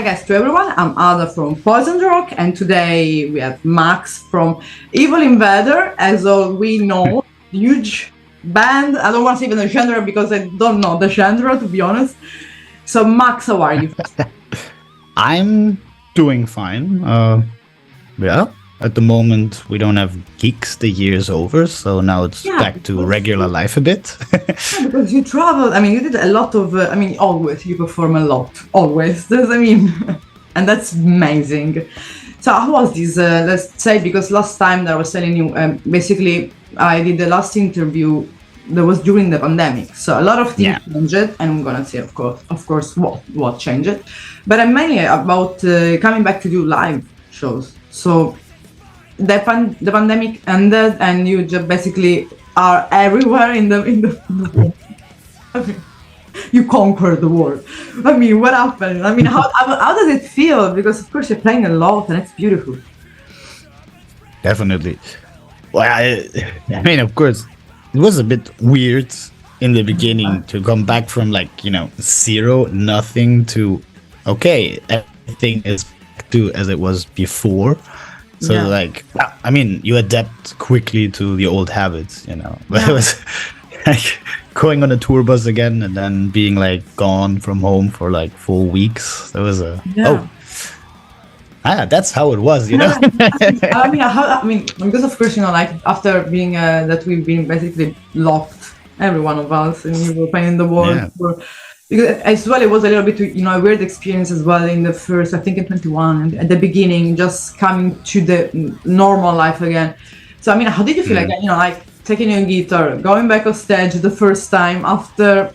guys to everyone. I'm Ada from PoisonedRock, and today we have Max from EVIL INVADERS. As all we know, huge band. I don't want to say even the genre because I don't know the genre, to be honest. So Max, how are you? I'm doing fine. Yeah, at the moment we don't have gigs. The year's over, so now it's back to regular life a bit. Because you traveled. I mean, you did a lot of. Always you perform a lot. Always. And that's amazing. So how was this? Let's say, because last time that I was telling you, basically I did the last interview that was during the pandemic. So a lot of things changed, and I'm gonna say, of course, what changed. But I'm mainly about coming back to do live shows. So the pandemic ended, and you just basically are everywhere in the world. I mean, you conquered the world. I mean, what happened? I mean, how does it feel? Because of course you're playing a lot, and it's beautiful. Definitely. Well, I mean, of course, it was a bit weird in the beginning to come back from zero, nothing to okay, everything is back to as it was before. So I mean, you adapt quickly to the old habits, But it was like going on a tour bus again and then being gone from home for 4 weeks. That was that's how it was, I mean, because of course, after being that we've been basically locked, every one of us in Europe and in the world. Because as well, it was a little bit, a weird experience as well in the first, I think in 21, and at the beginning, just coming to the normal life again. So, I mean, how did you feel taking your guitar, going back on stage the first time after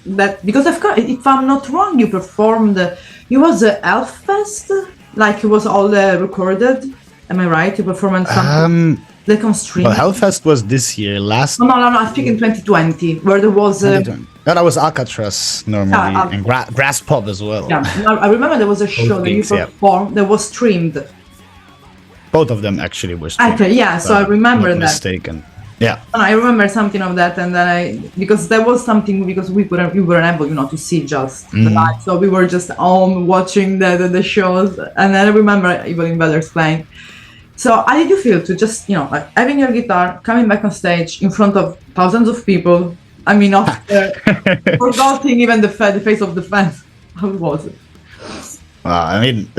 that? Because of course, if I'm not wrong, you performed, it was a Elf-Fest, it was all recorded. Am I right? You performed something on stream. Well, Hellfest was this year. No, I think in 2020, where there was that was Alcatraz normally, and Grass Pub as well. Yeah, I remember there was a show that you performed that was streamed. Both of them actually were streamed. Okay, so I remember that. Mistaken. Yeah. And I remember something of that, and then because there was something, because we weren't able, to see just the live, so we were just home watching the shows, and then I remember EVIL INVADERS playing. So how did you feel to just, having your guitar, coming back on stage in front of thousands of people? I mean, after forgetting even the face of the fans. How was it? I mean,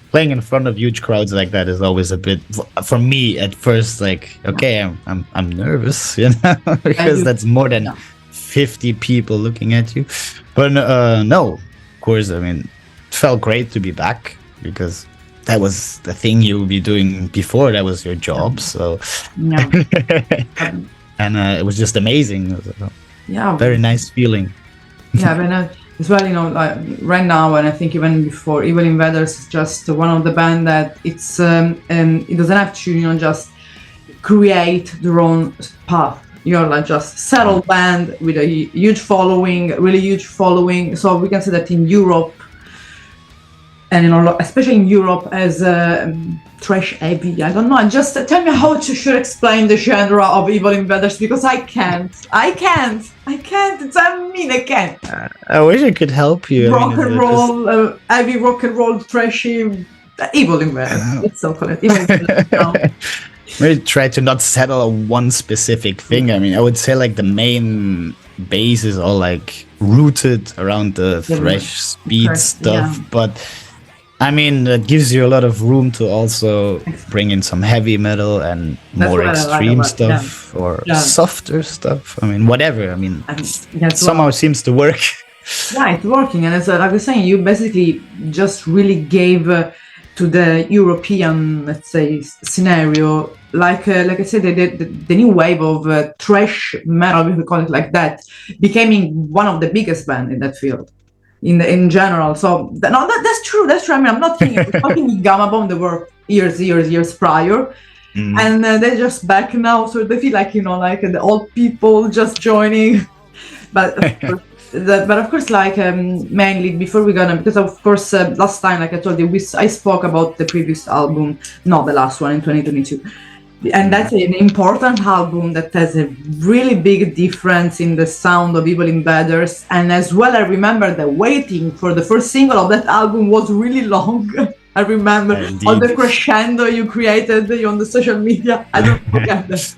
playing in front of huge crowds like that is always a bit, for me at first, okay, I'm nervous, because that's more than 50 people looking at you. But no, of course, I mean, it felt great to be back, because that was the thing you would be doing before. That was your job. So, and it was just amazing. Very nice feeling. But as well, right now, and I think even before, EVIL INVADERS is just one of the band that it's it doesn't have to just create their own path. You're just settled band with a huge following, really huge following. So we can say that in Europe, and especially in Europe, as trash heavy. I don't know. Just tell me how should explain the genre of EVIL INVADERS, because I can't. I can't. I can't. I wish I could help you. Rock and roll, heavy rock and roll, trashy. EVIL INVADERS. It's so cool. Maybe try to not settle on one specific thing. I mean, I would say the main base is all rooted around the thrash speed stuff, but I mean, that gives you a lot of room to also bring in some heavy metal and more extreme stuff or softer stuff. I mean, whatever. I mean, somehow it seems to work. Yeah, it's working. And as I was saying, you basically just really gave to the European, let's say, scenario, like I said, the new wave of thrash metal, if we call it like that, becoming one of the biggest bands in that field. In general, so that's true. I mean, I'm not kidding. We're talking with Gamma Bomb. They were years prior, and they're just back now. So they feel the old people just joining. But of course, mainly before we're gonna, because of course last time, I told you, I spoke about the previous album, not the last one in 2022. And that's an important album that has a really big difference in the sound of Evil Invaders. And as well, I remember that waiting for the first single of that album was really long. I remember all the crescendo you created on the social media. I don't forget that.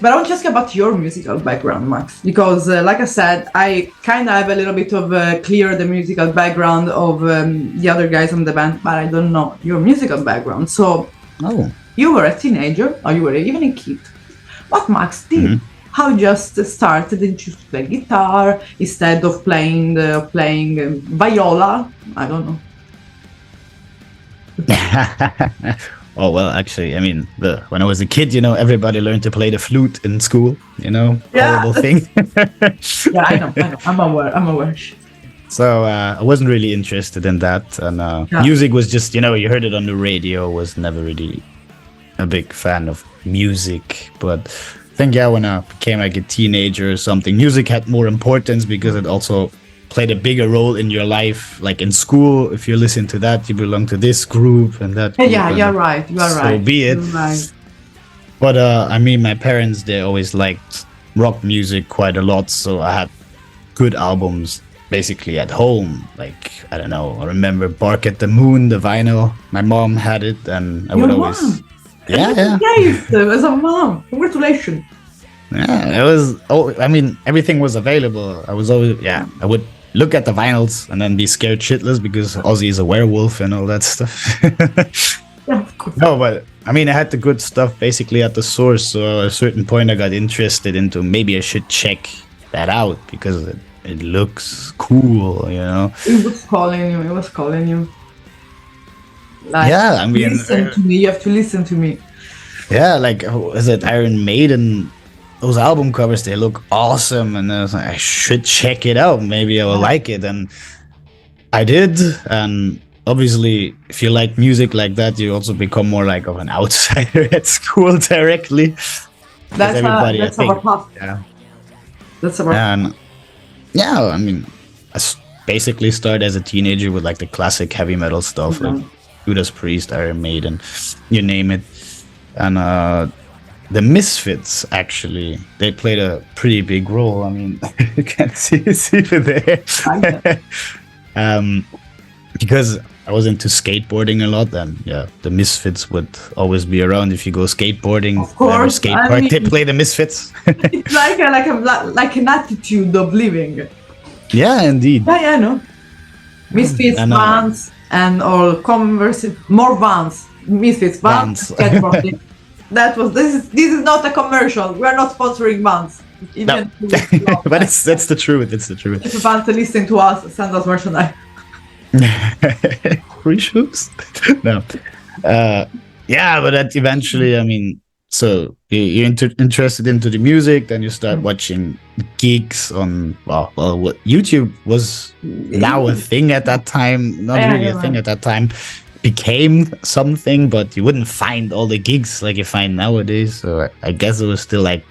But I want to ask about your musical background, Max, because like I said, I kind of have a little bit of clear the musical background of the other guys on the band, but I don't know your musical background. So you were a teenager, or you were even a kid. What Max did? How you just started? Did you play guitar instead of playing viola? I don't know. Oh, well, actually, I mean, when I was a kid, everybody learned to play the flute in school, horrible thing. Yeah, I know. I'm aware. So I wasn't really interested in that. And music was just, you heard it on the radio, was never really a big fan of music. But I think, when I became like a teenager or something, music had more importance because it also played a bigger role in your life. Like in school, if you listen to that, you belong to this group and that group. Yeah, you're right. So be it. Right. But I mean, my parents, they always liked rock music quite a lot. So I had good albums basically at home. Like, I don't know, I remember Bark at the Moon, the vinyl. My mom had it, and I would always... Mom. Yeah. Yes, as a mom. Congratulations. Yeah, it was... Oh, I mean, everything was available. I was always... Yeah, I would look at the vinyls and then be scared shitless because Ozzy is a werewolf and all that stuff. Yeah, of course. No, but I mean, I had the good stuff basically at the source. So at a certain point, I got interested into maybe I should check that out because it looks cool, It was calling you. Like, yeah, I mean, listen to me. You have to listen to me. Yeah, like, is it Iron Maiden? Those album covers, they look awesome, and I was like, I should check it out. Maybe I will like it, and I did. And obviously, if you like music like that, you also become more like of an outsider at school directly. That's our path. Yeah, that's our. And yeah, I mean, basically started as a teenager with like the classic heavy metal stuff, like Judas Priest, Iron Maiden, you name it, and the Misfits, actually, they played a pretty big role. I mean, you can't see it there. Because I was into skateboarding a lot, and yeah, the Misfits would always be around if you go skateboarding. Of course, skateboard, they play the Misfits. It's like an attitude of living. Yeah, indeed. Yeah, I know. Misfits, Vans, and all Converse, more Vans. Misfits, Vans, skateboarding. This is not a commercial. We are not sponsoring Vans. No. But that's the truth. It's the truth. If Vans listen to us, send us merchandise. Free shoes? No. Yeah, but that eventually, I mean, so you're interested into the music, then you start watching gigs on, well, what YouTube was now a thing at that time. Not really a thing at that time. Became something, but you wouldn't find all the gigs like you find nowadays. So I guess it was still like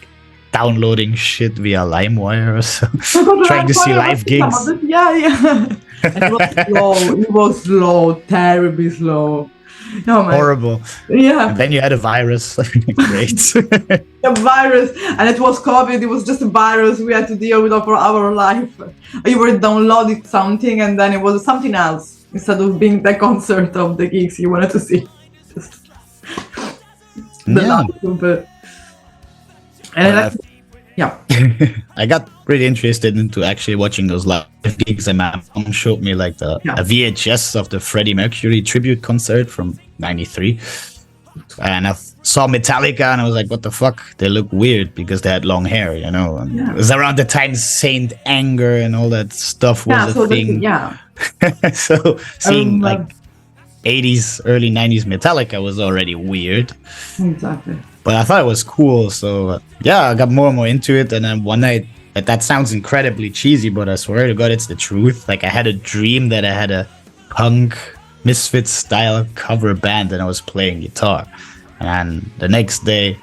downloading shit via LimeWire or so, trying to see live gigs. Yeah. It was slow, terribly slow. No, man. Horrible. Yeah. And then you had a virus. Great. A virus, and it was COVID. It was just a virus we had to deal with for our life. You were downloading something, and then it was something else. Instead of being the concert of the gigs you wanted to see. I got really interested into actually watching those live gigs, and my mom showed me like a VHS of the Freddie Mercury tribute concert from '93. And I saw Metallica and I was like, what the fuck? They look weird because they had long hair, And it was around the time Saint Anger and all that stuff was a thing. So seeing like 80s, early 90s Metallica was already weird. Exactly. But I thought it was cool. So I got more and more into it. And then one night, that sounds incredibly cheesy, but I swear to God, it's the truth. Like I had a dream that I had a punk Misfits style cover band and I was playing guitar. And the next day,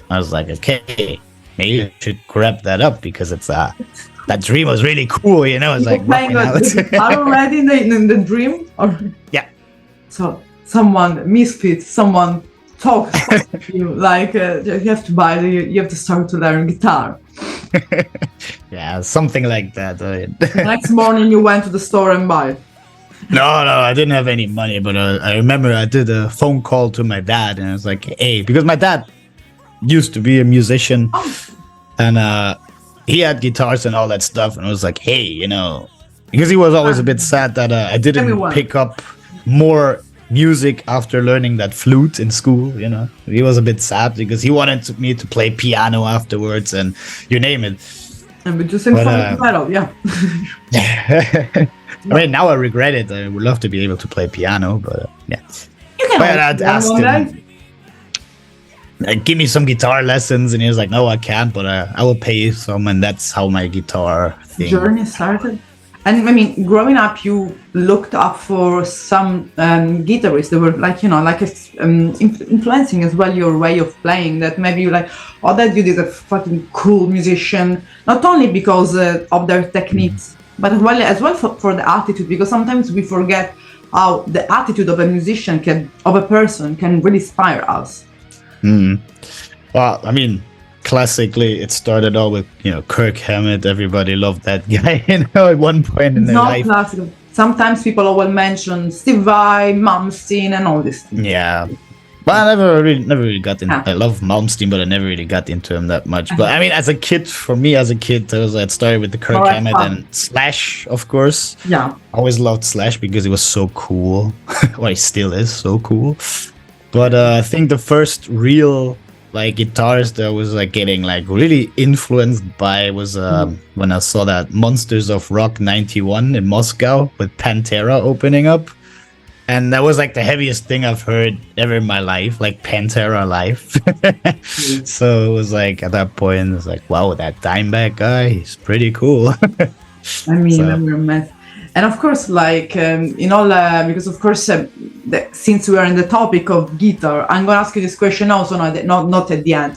I was like, okay, maybe I should grab that up because it's that dream was really cool, It's like playing already in the dream, or yeah. So someone Misfits, someone talks to you like you have to buy, you have to start to learn guitar. Yeah, something like that. The next morning you went to the store and buy it. No, I didn't have any money, but I remember I did a phone call to my dad, and I was like, "Hey," because my dad used to be a musician, and he had guitars and all that stuff, and I was like, "Hey, you know," because he was always a bit sad that I didn't pick up more music after learning that flute in school. You know, he was a bit sad because he wanted me to play piano afterwards, and you name it. And we just sing from the title, yeah. I mean, now I regret it. I would love to be able to play piano, but yeah. You can I'd asked him, give me some guitar lessons, and he was like, "No, I can't, but I will pay you some," and that's how my guitar journey started. And I mean, growing up, you looked up for some guitarists that were like, you know, like influencing as well your way of playing. That maybe you like, oh, that dude is a fucking cool musician. Not only because of their techniques, but as well for the attitude. Because sometimes we forget how the attitude of a musician of a person can really inspire us. Well, I mean, classically, it started all with, you know, Kirk Hammett. Everybody loved that guy, you know, at one point in their life. Classical. Sometimes people will mention Steve Vai, Malmsteen, and all this. Yeah. But I never really got in. I love Malmsteen, but I never really got into him that much. But I mean, as a kid, it started with the Kirk Hammett and Slash, of course. Yeah. I always loved Slash because he was so cool. Well, he still is so cool. But I think the first real like guitarist that I was like getting like really influenced by was when I saw that Monsters of Rock 91 in Moscow with Pantera opening up. And that was like the heaviest thing I've heard ever in my life, like Pantera live. So it was like at that point, it's like, wow, that Dimebag guy, he's pretty cool. I mean, and of course, like, you know, because of course, since we are in the topic of guitar, I'm going to ask you this question also, not at the end.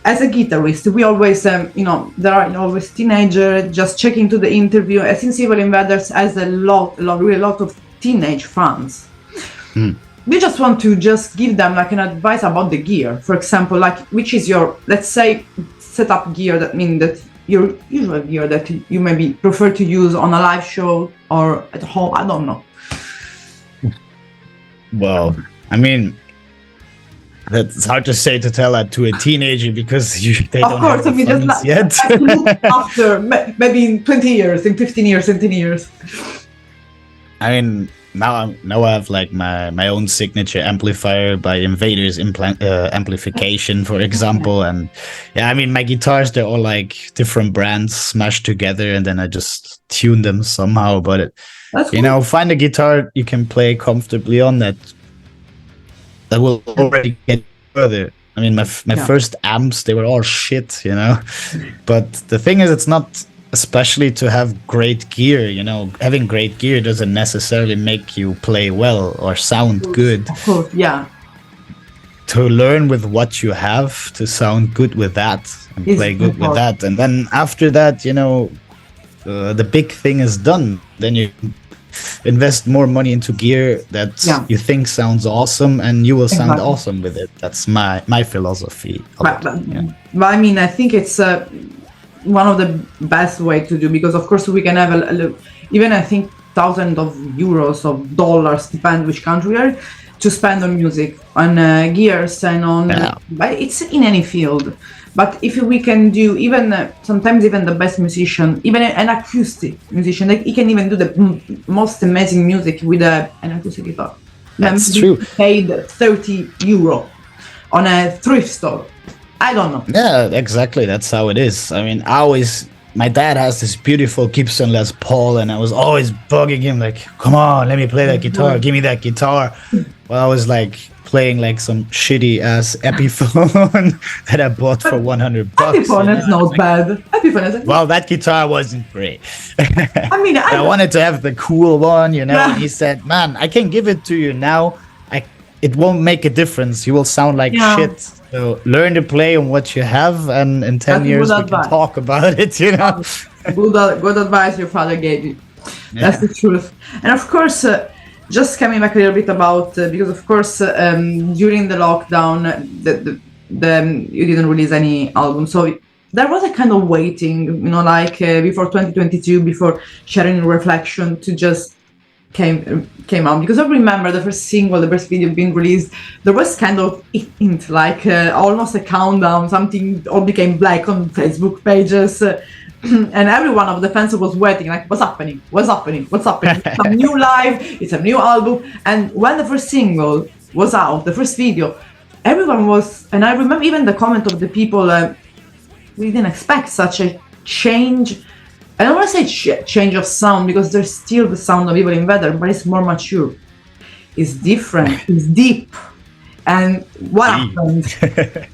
As a guitarist, we always, you know, there are always teenagers just checking to the interview. Since EVIL Invaders has a lot of teenage fans. We just want to just give them like an advice about the gear. For example, like, which is your, let's say, setup gear, that means that your usual gear that you maybe prefer to use on a live show or at home, I don't know. Well, I mean, that's hard to tell that to a teenager because they don't have the funds yet. After, maybe in 20 years, in 15 years, in 10 years. I mean, now I have like my own signature amplifier by Invaders amplification, for example, and yeah, I mean my guitars, they're all like different brands smashed together, and then I just tune them somehow. But you know, find a guitar you can play comfortably on that will already get further. I mean, my first amps, they were all shit, you know. But the thing is, it's not. Especially to have great gear, you know, having great gear doesn't necessarily make you play well or sound good. Of course, yeah. To learn with what you have, to sound good with that, and play good with that, and then after that, you know, the big thing is done. Then you invest more money into gear that you think sounds awesome, and you will sound awesome with it. That's my philosophy. But I mean, I think it's one of the best way to do, because of course we can have even I think thousands of euros of dollars, depend which country we are, to spend on music, on gears and on but it's in any field. But if we can do even sometimes even the best musician, even an acoustic musician, like he can even do the most amazing music with an acoustic guitar. That's true. Paid 30 euro on a thrift store. I don't know. Yeah, exactly. That's how it is. I mean, my dad has this beautiful Gibson Les Paul, and I was always bugging him, like, come on, let me play that guitar. Give me that guitar. Well, I was like playing like some shitty ass Epiphone that I bought for $100. Epiphone is not bad. Epiphone is well, that guitar wasn't great. I mean, I wanted to have the cool one, you know. And he said, man, I can give it to you now. It won't make a difference. You will sound like shit. So learn to play on what you have, and in 10 years we can talk about it, you know. Good advice your father gave you. That's the truth. And of course, just coming back a little bit about because of course during the lockdown you didn't release any album, so there was a kind of waiting, you know, like before 2022, before sharing reflection to just came out, because I remember the first single, the first video being released, there was kind of hint, like almost a countdown, something all became black on Facebook pages. And every one of the fans was waiting, like, what's happening? What's happening? What's happening? It's a new live, it's a new album. And when the first single was out, the first video, everyone was, and I remember even the comment of the people, we didn't expect such a change. I don't want to say change of sound, because there's still the sound of Evil Invader, but it's more mature. It's different, it's deep. And what happened?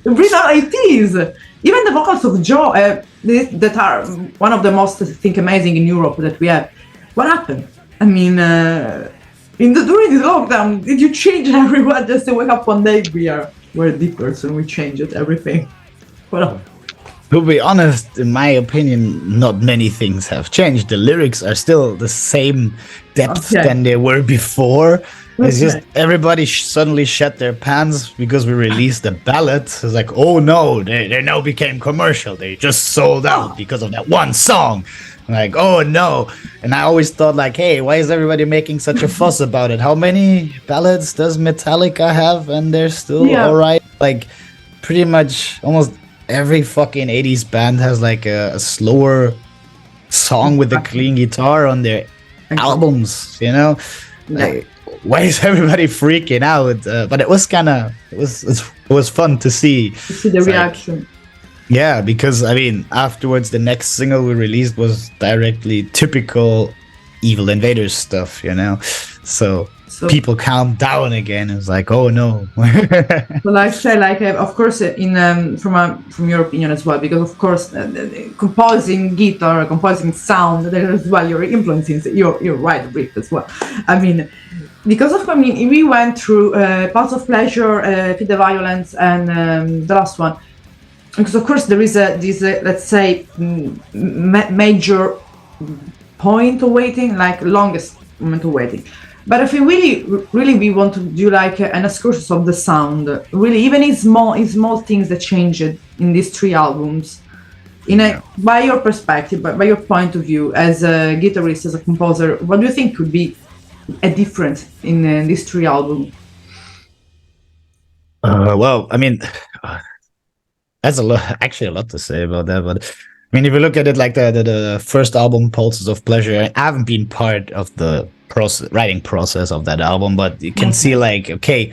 Really, it is. Even the vocals of Joe, that are one of the most, I think, amazing in Europe that we have. What happened? I mean, during this lockdown, did you change everyone just to wake up one day? We're a deep person, we changed everything. Well, to be honest, in my opinion, not many things have changed. The lyrics are still the same depth than they were before. It's just everybody suddenly shat their pants because we released the ballad. It's like, oh no, they now became commercial. They just sold out because of that one song. Like, oh no. And I always thought, like, hey, why is everybody making such a fuss about it? How many ballads does Metallica have? And they're still alright. Like, pretty much almost every fucking 80s band has like a slower song with a clean guitar on their albums, you know? Like, why is everybody freaking out? But it was kind of, it was fun to see. To see the reaction. Yeah, because I mean, afterwards, the next single we released was directly typical Evil Invaders stuff, you know? So people calmed down again. It's like, oh no. Well, I say, like, of course, from your opinion as well, because of course, composing guitar, composing sound, there as well, your influences. You're right, Rick, as well. I mean, because of, I mean, we went through Pulse of Pleasure, Feed the Violence, and the last one. Because of course there is this let's say major point of waiting, like longest moment of waiting. But if we really we want to do like an excursus of the sound, really, even in small things that changed in these three albums, by your perspective, by your point of view as a guitarist, as a composer, what do you think could be a difference in these three albums? Well, I mean, that's actually a lot to say about that. But I mean, if you look at it like the first album, Pulses of Pleasure, I haven't been part of the writing process of that album, but you can see, like, okay,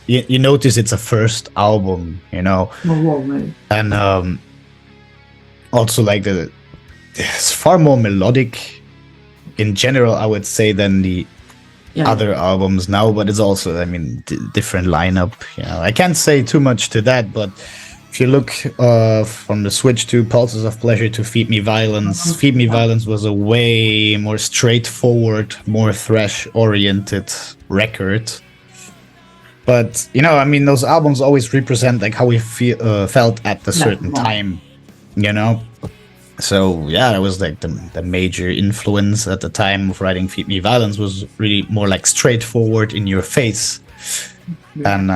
you notice it's a first album, you know, and also like it's far more melodic in general, I would say, than the other albums now. But it's also, I mean, different lineup. You know, I can't say too much to that, but if you look from the switch to Pulses of Pleasure to Feed Me Violence, Feed Me Violence was a way more straightforward, more thrash-oriented record. But, you know, I mean, those albums always represent like how we felt at a certain time, you know? So, yeah, that was like the major influence at the time of writing Feed Me Violence, was really more like straightforward, in your face. And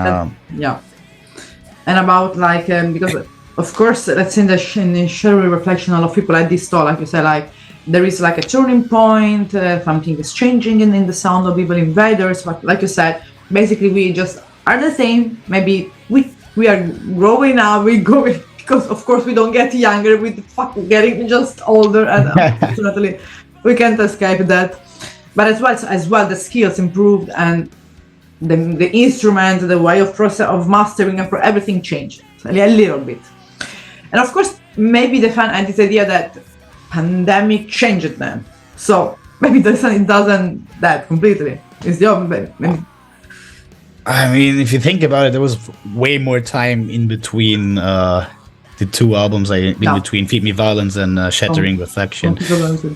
and about like because of course, let's say in the shadowy reflection, a lot of people at this talk, like you said, like there is like a turning point, something is changing in the sound of Evil Invaders. But like you said, basically we just are the same. Maybe we are growing up, we go, because of course we don't get younger, we getting just older, and unfortunately we can't escape that. But as well the skills improved, and the instrument, the way of process of mastering, and everything changed a little bit. And of course, maybe the fan had this idea that pandemic changed them. So maybe it doesn't that completely. It's the opposite. I mean, if you think about it, there was way more time in between the two albums, between Feed Me Violence and Shattering Reflection.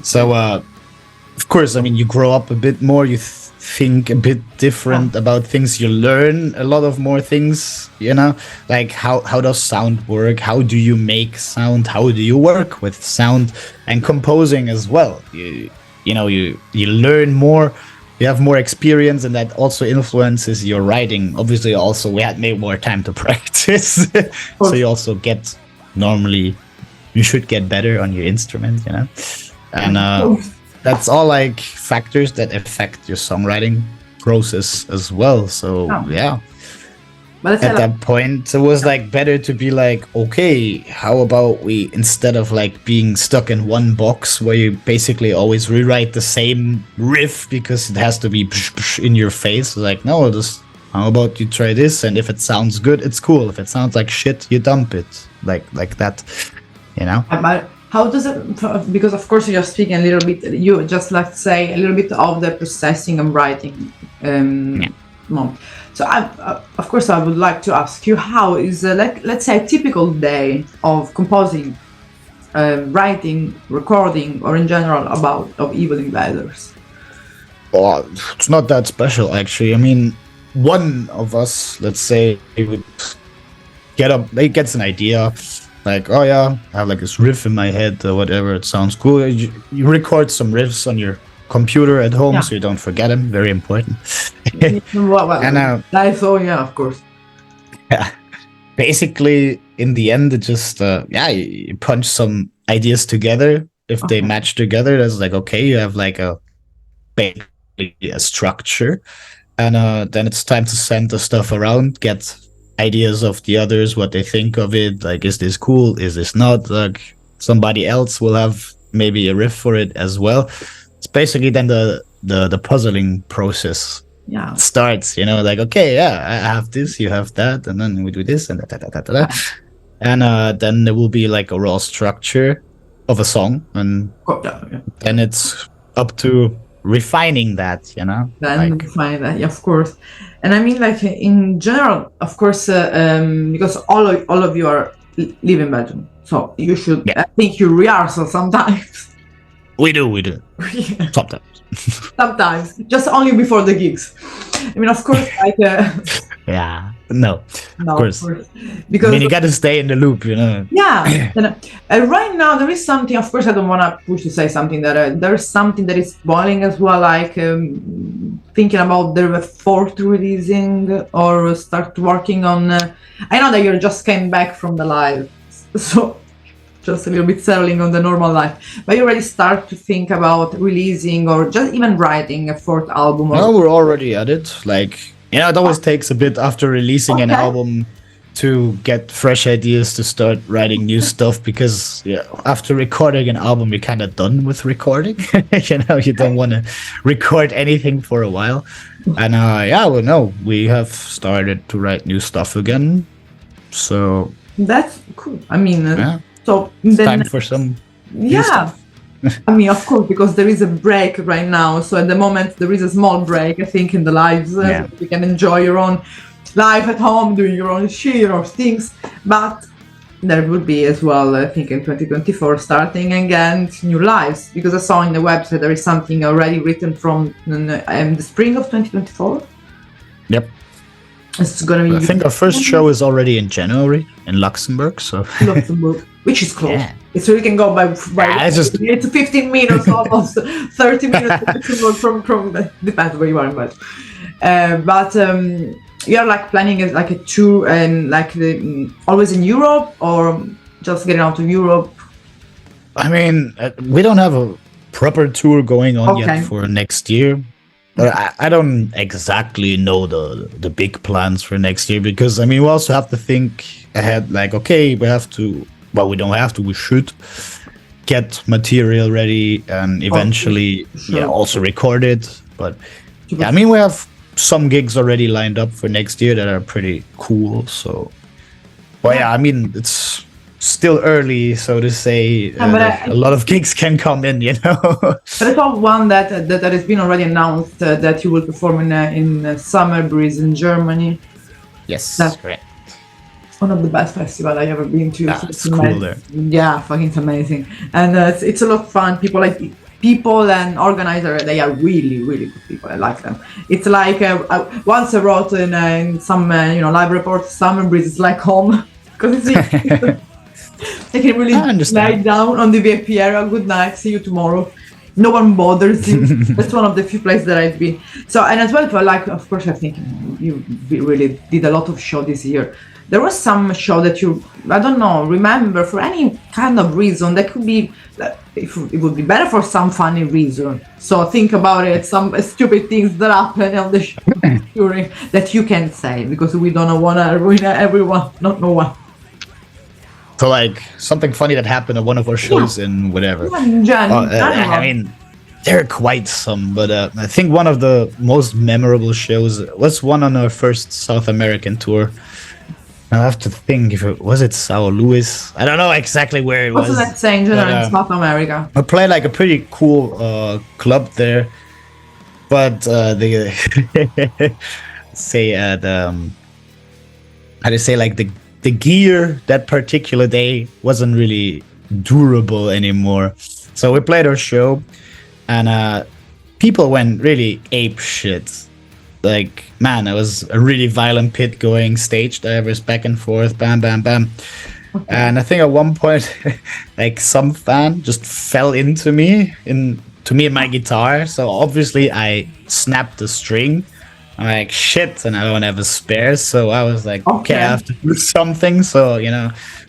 So, of course, I mean, you grow up a bit more, you think a bit different about things, you learn a lot of more things, you know, like how does sound work, how do you make sound, how do you work with sound, and composing as well. You learn more you have more experience, and that also influences your writing. Obviously, also we had made more time to practice, so you also get normally you should get better on your instrument, you know, and that's all like factors that affect your songwriting process as well. So yeah. But At that point, it was like better to be like, okay, how about we, instead of like being stuck in one box where you basically always rewrite the same riff because it has to be in your face, like, no, just how about you try this, and if it sounds good, it's cool. If it sounds like shit, you dump it, like that, you know. But how does it? Because of course you're speaking a little bit. You just like say a little bit of the processing and writing. Mom. So of course I would like to ask you, how is let's say a typical day of composing, writing, recording, or in general of Evil Invaders? Oh, it's not that special actually. I mean, one of us, let's say, would he gets an idea, like, oh yeah, I have like this riff in my head or whatever, it sounds cool. You record some riffs on your computer at home, so you don't forget them. Very important. And of course. Yeah, basically, in the end, it just you punch some ideas together. If they match together, that's like, okay, you have like basically a structure, and then it's time to send the stuff around, get ideas of the others, what they think of it. Like, is this cool? Is this not? Like, somebody else will have maybe a riff for it as well. It's basically then the puzzling process starts, you know, like, okay, yeah, I have this, you have that, and then we do this and that. And then there will be like a raw structure of a song, and then it's up to refining that, you know. Then refine that, of course. And I mean, like, in general, of course, because all of you are live in Belgium, so you should. I think you rehearsal sometimes. We do. Sometimes. Sometimes, just only before the gigs. I mean, of course, like. No, of course. Because I mean, you got to stay in the loop, you know. Yeah. And right now, there is something. Of course, I don't want to push to say something that there is something that is boiling as well, like thinking about the fourth releasing or start working on. I know that you just came back from the live, so. Just a little bit settling on the normal life, but you already start to think about releasing or just even writing a fourth album. No, we're already at it. Like, you know, it always takes a bit after releasing an album to get fresh ideas to start writing new stuff, because after recording an album, you're kind of done with recording. You know, you don't want to record anything for a while. And we have started to write new stuff again. So that's cool. I mean, so it's time for some new stuff. I mean, of course, because there is a break right now. So at the moment, there is a small break, I think, in the lives. So you can enjoy your own life at home, doing your own shit or things. But there will be as well, I think, in 2024, starting again new lives. Because I saw in the website there is something already written from the spring of 2024. Yep. It's gonna be. I think our first show is already in January in Luxembourg. So Luxembourg, which is close. Yeah. So we can go by it's 15 minutes, almost 30 minutes from depends where you are in Belgium. But you're like planning as like a tour and like always in Europe, or just getting out to Europe? I mean, we don't have a proper tour going on yet for next year. But I don't exactly know the big plans for next year, because I mean, we also have to think ahead, like, okay, we have to, well, we don't have to, we should get material ready and eventually also record it. But I mean, we have some gigs already lined up for next year that are pretty cool. So, well, I mean, it's still early, so to say. A lot of gigs can come in, you know. But I saw one that has been already announced that you will perform in Summer Breeze in Germany. Yes, that's correct. It's one of the best festivals I've ever been to. It's cool there. Yeah, fucking it's amazing, and it's a lot of fun. People and organizer, they are really, really good people. I like them. It's like once I wrote in some live report, Summer Breeze is like home, because it's. They can really lie down on the VIP area. Good night. See you tomorrow. no one bothers you. That's one of the few places that I've been. So, and as well, for like, of course, I think you really did a lot of show this year. There was some show that you, I don't know, remember for any kind of reason. That could be, if it would be better for some funny reason. So think about it, some stupid things that happen on the show during that you can say, because we don't want to ruin everyone, not no one. So like something funny that happened at one of our shows in whatever. I I mean, there are quite some, but I think one of the most memorable shows was one on our first South American tour. I have to think if it was Sao Luis. I don't know exactly where it was. What's that saying in South America? I played like a pretty cool club there, but they say how to say like the gear that particular day wasn't really durable anymore. So we played our show, and people went really ape shit. Like, man, it was a really violent pit going, stage divers back and forth, bam, bam, bam. Okay. And I think at one point, like some fan just fell into me and my guitar. So obviously I snapped the string. I'm like, shit, and I don't have a spare. So I was like, okay, I have to do something. So,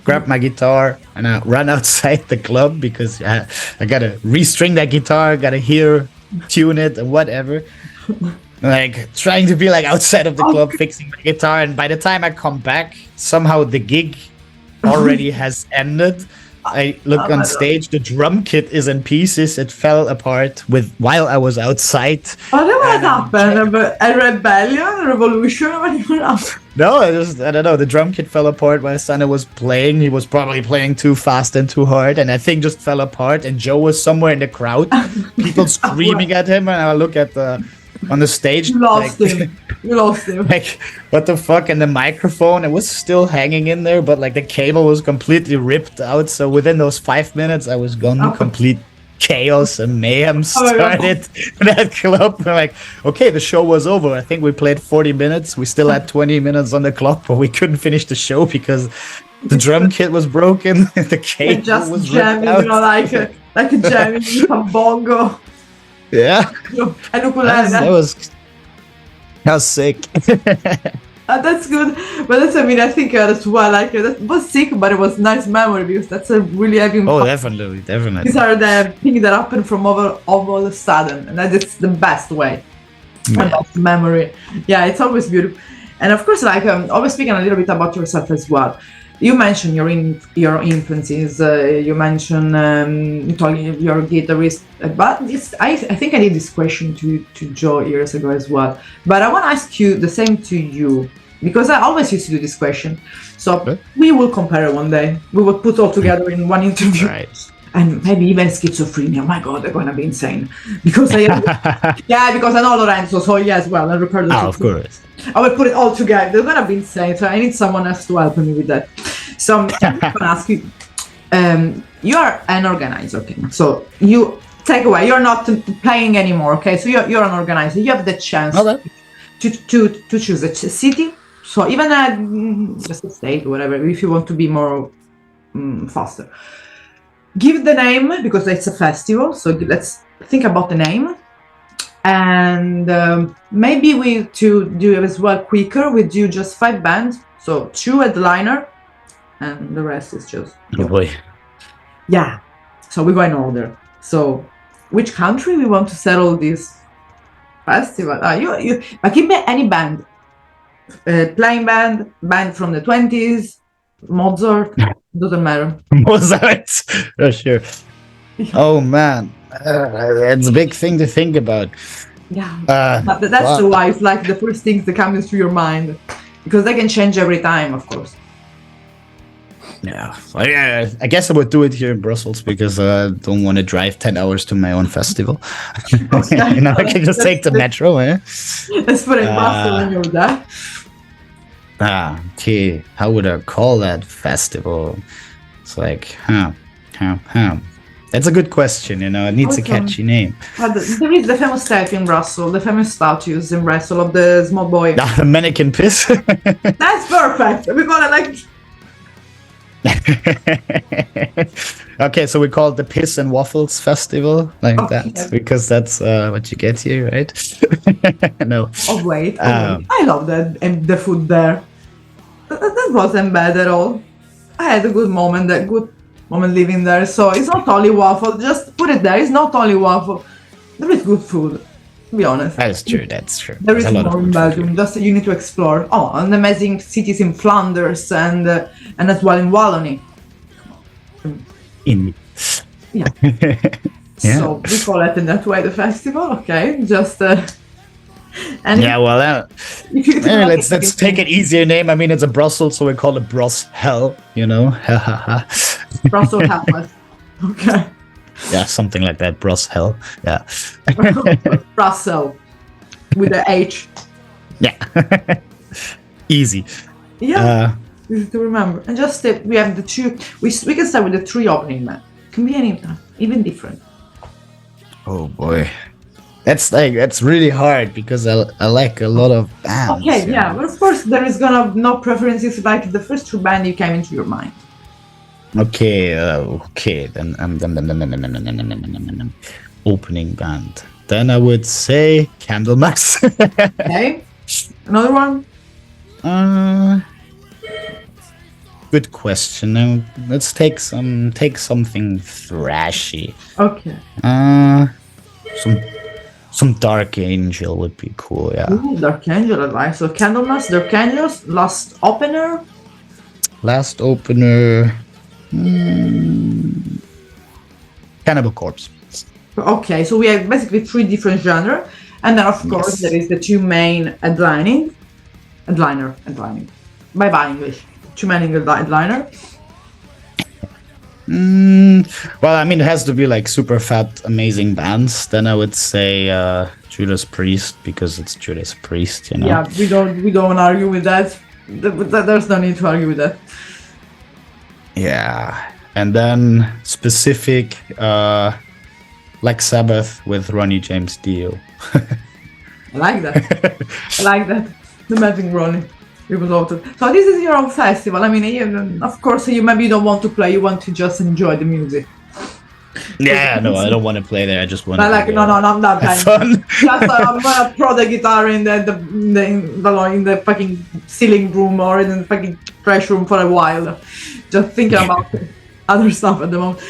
grab my guitar and I run outside the club because I gotta restring that guitar, gotta tune it, and whatever. Like trying to be like outside of the club, fixing my guitar, and by the time I come back, somehow the gig already has ended. I look on stage, the drum kit is in pieces. It fell apart while I was outside. What happened? A rebellion, a revolution? No, I don't know. The drum kit fell apart while Santa was playing. He was probably playing too fast and too hard, and I think just fell apart. And Joe was somewhere in the crowd, people screaming at him, and I look at on the stage. You lost him. Like, what the fuck? And the microphone, it was still hanging in there, but like the cable was completely ripped out. So within those 5 minutes, I was gone. Complete chaos and mayhem started in that club. We're like, okay, the show was over. I think we played 40 minutes. We still had 20 minutes on the clock, but we couldn't finish the show because the drum kit was broken. The cable was jamming, ripped out. like a jamming some bongo. Yeah, that was sick. That's good, but I think as well, like that was sick, but it was nice memory because that's a really having. Oh, definitely. These are the things that happen from all of a sudden, and that's the best way. Yeah. About memory, yeah, it's always beautiful, and of course, like always speaking a little bit about yourself as well. You mentioned your influences. You mentioned you're a guitarist, but I think I did this question to Joe years ago as well. But I want to ask you the same to you because I always used to do this question. So we will compare one day. We will put all together in one interview. Right. And maybe even schizophrenia. Oh my God, they're gonna be insane because because I know Lorenzo, so as well. And Ricardo. Of course. I will put it all together. They're gonna be insane. So I need someone else to help me with that. So I'm gonna ask you. You are an organizer, okay? So you take away. You're not playing anymore, okay? So you're an organizer. You have the chance to choose a city. So even just a state, whatever. If you want to be more faster. Give the name because it's a festival, so let's think about the name. And maybe to do it as well quicker, we do just 5 bands, so 2 headliner, and the rest is just. Oh boy. Yeah, so we go in order. So, which country we want to settle this festival? But give me any band, playing band from the 20s, Mozart. Doesn't matter. Mozart. Oh, sure. Oh man, it's a big thing to think about. Yeah, that's why it's like the first things that come into your mind, because they can change every time, of course. Yeah, I guess I would do it here in Brussels because I don't want to drive 10 hours to my own festival. I can just take the metro. Let's put it in Brussels when you're there. Okay. How would I call that festival? It's like, That's a good question, It needs a catchy name. There is the famous statue in Brussels, the famous statues in Brussels of the small boy. The mannequin piss. That's perfect. We're gonna Okay, so we call it the Piss and Waffles Festival, like Okay. that, because that's what you get here, right? No. Oh wait, I love that the food there. That wasn't bad at all. I had a good moment, living there. So it's not only waffle. Just put it there. It's not only waffle. There is good food. To be honest. That is true. That's true. There is There's a lot of more in good food Belgium. here. Just you need to explore. Oh, and amazing cities in Flanders and as well in Wallonie. In. Yeah. Yeah. So we call it in that way the festival. Okay, just. And Yeah, well, maybe let's take an easier name. I mean, it's a Brussels, so we call it Bros Hell, you know? Brussels Hamlet. Okay. Yeah, something like that. Bros Hell. Yeah. Brussels with the H. Yeah. Easy. Yeah. Easy to remember. And just we have the two. We can start with the three opening men. Can be any even different. Oh boy. That's really hard because I like a lot of bands. Okay, yeah, but of course there is gonna no preferences like the first two band you came into your mind. Okay, then opening band. Then I would say Candlemass. Okay, another one. Good question. Now let's take something thrashy. Okay. Some Dark Angel would be cool, yeah. Ooh, Dark Angel, I like. So Candlemass, Dark Angels, Last Opener. Last opener. Cannibal Corpse. Okay, so we have basically three different genres, and then of course there is the two main headlining. Bye English. Two main headliner. Well, I mean, it has to be like super fat, amazing bands. Then I would say Judas Priest because it's Judas Priest, you know. Yeah, we don't argue with that. There's no need to argue with that. Yeah, and then specific, Black Sabbath with Ronnie James Dio. I like that. I like that. The Amazing Ronnie. It was awesome. So this is your own festival. I mean, of course, you maybe don't want to play. You want to just enjoy the music. Yeah, no, I don't want to play there. I just want to. Like, no, I'm not playing. Fun. Just I'm gonna throw the guitar in the fucking ceiling room or in the fucking trash room for a while. Just thinking about other stuff at the moment.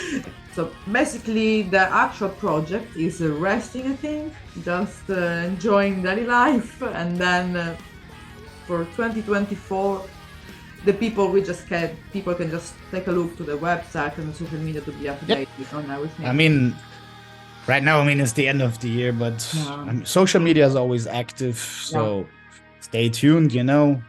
So basically, the actual project is resting, I think, just enjoying daily life, and then for 2024, the people can just take a look to the website and the social media to be up to date on everything. I mean, right now, it's the end of the year, but social media is always active, so stay tuned. You know,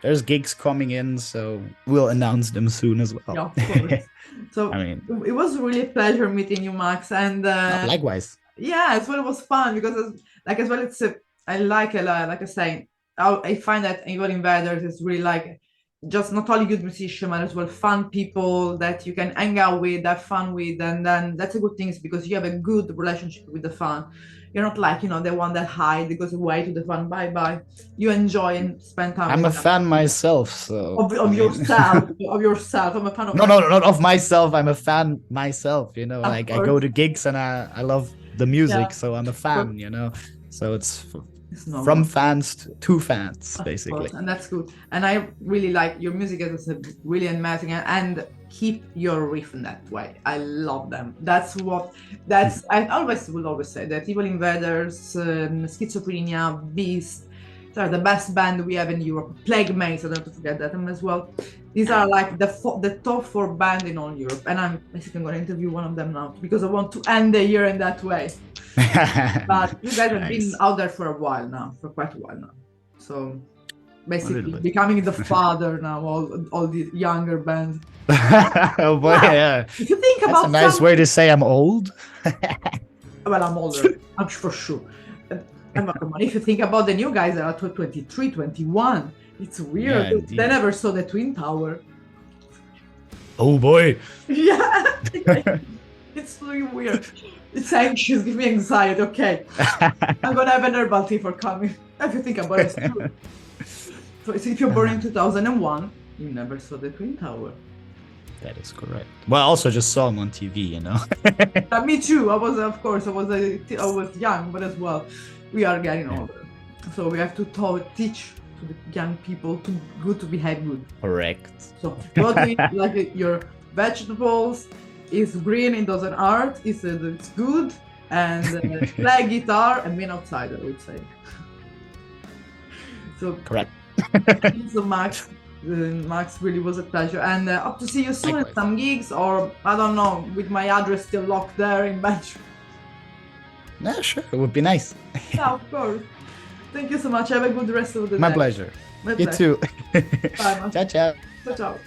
there's gigs coming in, so we'll announce them soon as well. Yeah, of course. So it was really a pleasure meeting you, Max, and likewise. Yeah, as well it was fun because it's I like a lot. Like I say, I find that EVIL Invaders is really like just not only good musicians, but as well fun people that you can hang out with, have fun with, and then that's a good thing because you have a good relationship with the fan. You're not like, the one that hides, that goes away to the fun, bye. You enjoy and spend time I'm with a fan myself, so... Of yourself. Of yourself. I'm a fan of... No, not of myself. I'm a fan myself, Like, I go to gigs and I love the music, so I'm a fan, So it's from fans to fans, basically. And that's good. And I really like your music. It's really amazing. And keep your riff in that way. I love them. I will always say that EVIL Invaders, Schizophrenia, Beast, they're the best band we have in Europe. Plague Maze, I don't have to forget that as well. These are like the top 4 band in all Europe. And I'm basically going to interview one of them now because I want to end the year in that way. But you guys have been out there for quite a while now. So basically becoming the father now, all the younger bands. Oh boy, yeah. If you think That's about a nice way to say I'm old. Well, I'm older, I'm for sure. If you think about the new guys that are 23, 21, it's weird. Yeah, they never saw the Twin Tower. Oh boy. Yeah. It's really weird. It's anxious, give me anxiety. Okay, I'm gonna have an herbal tea for coming. If you think about it, it's true. So if you're born in 2001, you never saw the Twin Tower. That is correct. Well, I also just saw him on TV, you know. Me too. I was, of course, I was young, but as well, we are getting older, so we have to teach to the young people to good to behave good. Correct. So go to eat like your vegetables. It's green. It doesn't hurt. It's good. And play guitar and be an outsider, I would say. So Correct. thank you so much. Max, really was a pleasure, and hope to see you soon at some gigs, or I don't know, with my address still locked there in Belgium. Yeah, sure. It would be nice. Yeah, of course. Thank you so much. Have a good rest of the day. My pleasure. My You pleasure. too. Bye. Ciao, ciao. Ciao, ciao.